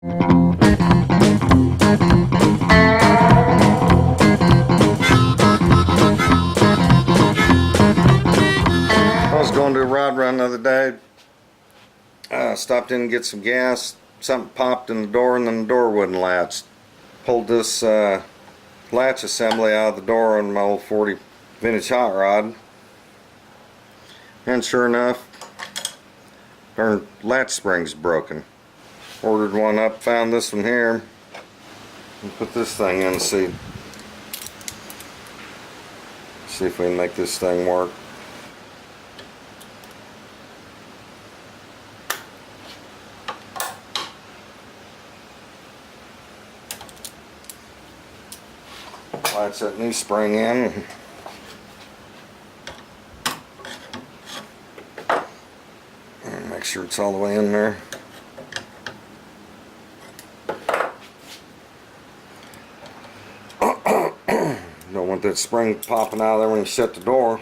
I was going to a rod run the other day. Stopped in to get some gas. Something popped in the door and then the door wouldn't latch. Pulled this latch assembly out of the door on my old 40 vintage hot rod. And sure enough, our latch spring's broken. Ordered one up, found this one here. And put this thing in and see if we can make this thing work. Latch that new spring in. And make sure it's all the way in there. Don't want that spring popping out of there when you shut the door.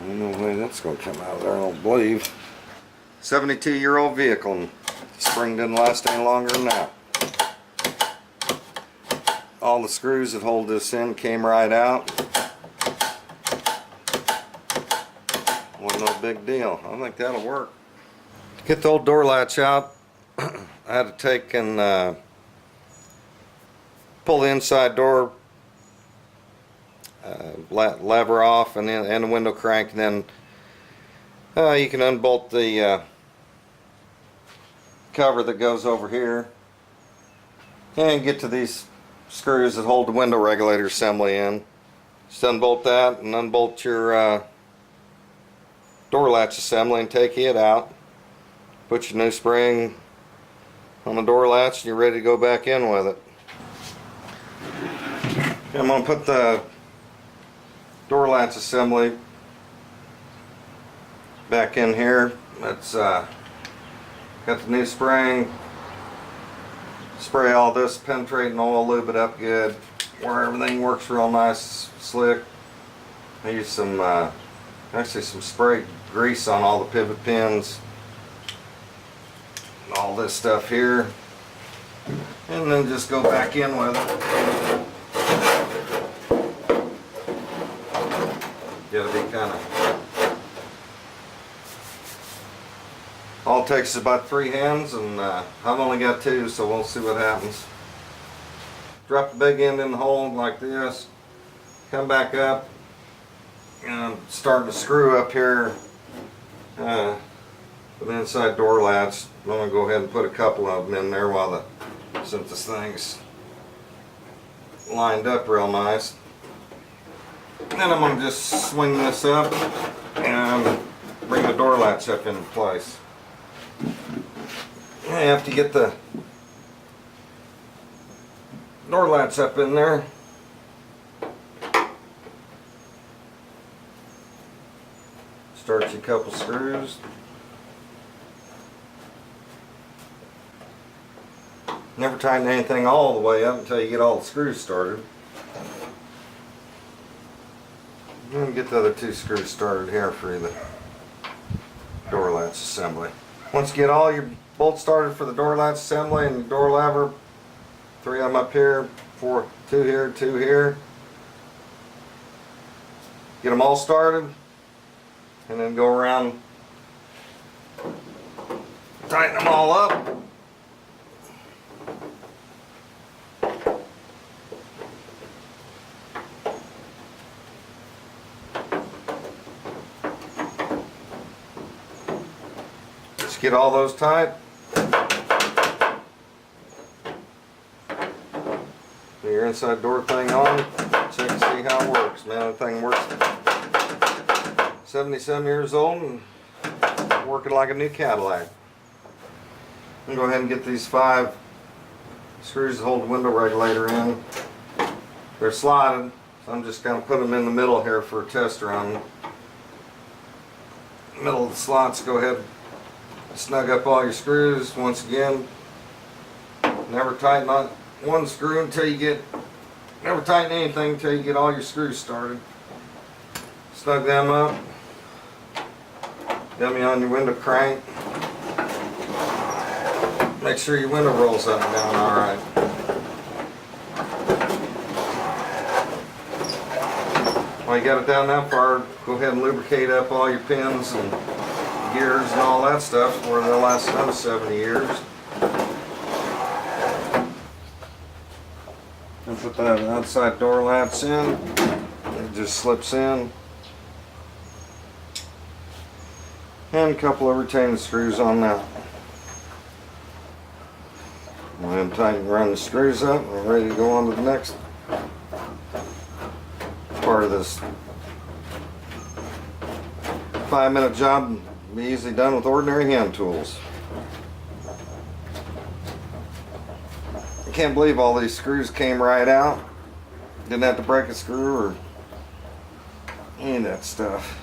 Ain't no way that's going to come out of there, I don't believe. 72-year-old vehicle, and the spring didn't last any longer than that. All the screws that hold this in came right out. Wasn't no big deal. I think that'll work. To get the old door latch out, I had to take and pull the inside door lever off and the window crank, and then you can unbolt the cover that goes over here and get to these screws that hold the window regulator assembly in. Just unbolt that and unbolt your door latch assembly and take it out. Put your new spring on the door latch and you're ready to go back in with it. I'm going to put the door latch assembly back in here. It's got the new spring. Spray all this penetrating oil, lube it up good, where everything works real nice, slick. I use some actually some spray grease on all the pivot pins and all this stuff here, and then just go back in with it. Gotta be kind of, all it takes is about 3 hands, and I've only got 2, so we'll see what happens. Drop the big end in the hole like this, come back up, and I'm starting to screw up here with the inside door latch. I'm going to go ahead and put a couple of them in there since this thing's lined up real nice. Then I'm going to just swing this up and bring the door latch up into place. You have to get the door latch up in there. Start your couple screws. Never tighten anything all the way up until you get all the screws started. I'm going to get the other 2 screws started here for the door latch assembly. Once you get all your bolts started for the door latch assembly and the door lever, 3 of them up here, 2 here, 2 here. Get them all started, and then go around, tighten them all up. Just get all those tight. Put your inside door thing on, check and see how it works. Man, that thing works. 77 years old and working like a new Cadillac. I'm going to go ahead and get these 5 screws that hold the window regulator in. They're slotted, so I'm just going to put them in the middle here for a test run. Middle of the slots, go ahead and snug up all your screws. Once again, never tighten on one screw until you get, never tighten anything until you get all your screws started. Snug them up. Dummy on your window crank. Make sure your window rolls up and down alright. While you got it down that far, go ahead and lubricate up all your pins and gears and all that stuff where they'll last another 70 years. And put that outside door latch in. It just slips in. And a couple of retaining screws on that. Go ahead and tighten, run the screws up, and we're ready to go on to the next part of this 5-minute job. Be easily done with ordinary hand tools. I can't believe all these screws came right out. Didn't have to break a screw or any of that stuff.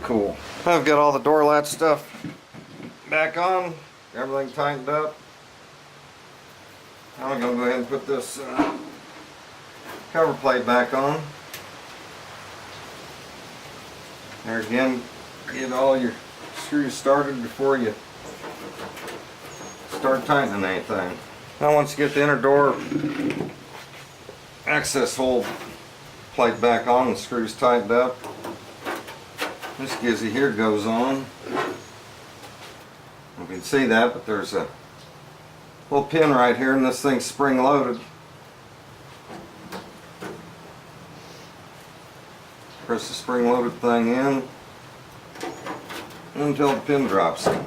Cool. I've got all the door latch stuff back on, everything tightened up. Now I'm going to go ahead and put this cover plate back on. There again, get all your screws started before you start tightening anything. Now once you get the inner door access hole plate back on and the screws tightened up, this gizzy here goes on. You can see that, but there's a little pin right here and this thing's spring loaded. Press the spring loaded thing in until the pin drops in.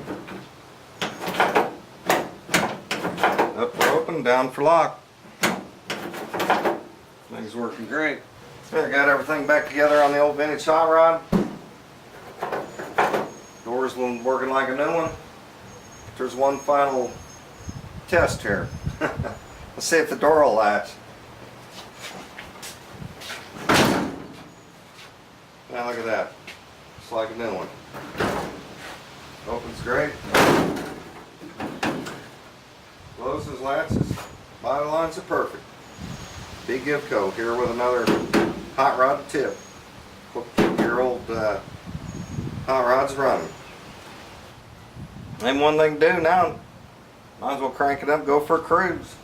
Up for open, down for lock. Thing's working great. There, got everything back together on the old vintage hot rod. Door's working like a new one. There's one final test here. Let's see if the door will latch. Now look at that. It's like a new one. Opens great. Closes, latches. Body lines are perfect. Big Givco here with another hot rod tip. Keep your old hot rods running. And one thing to do now, might as well crank it up, go for a cruise.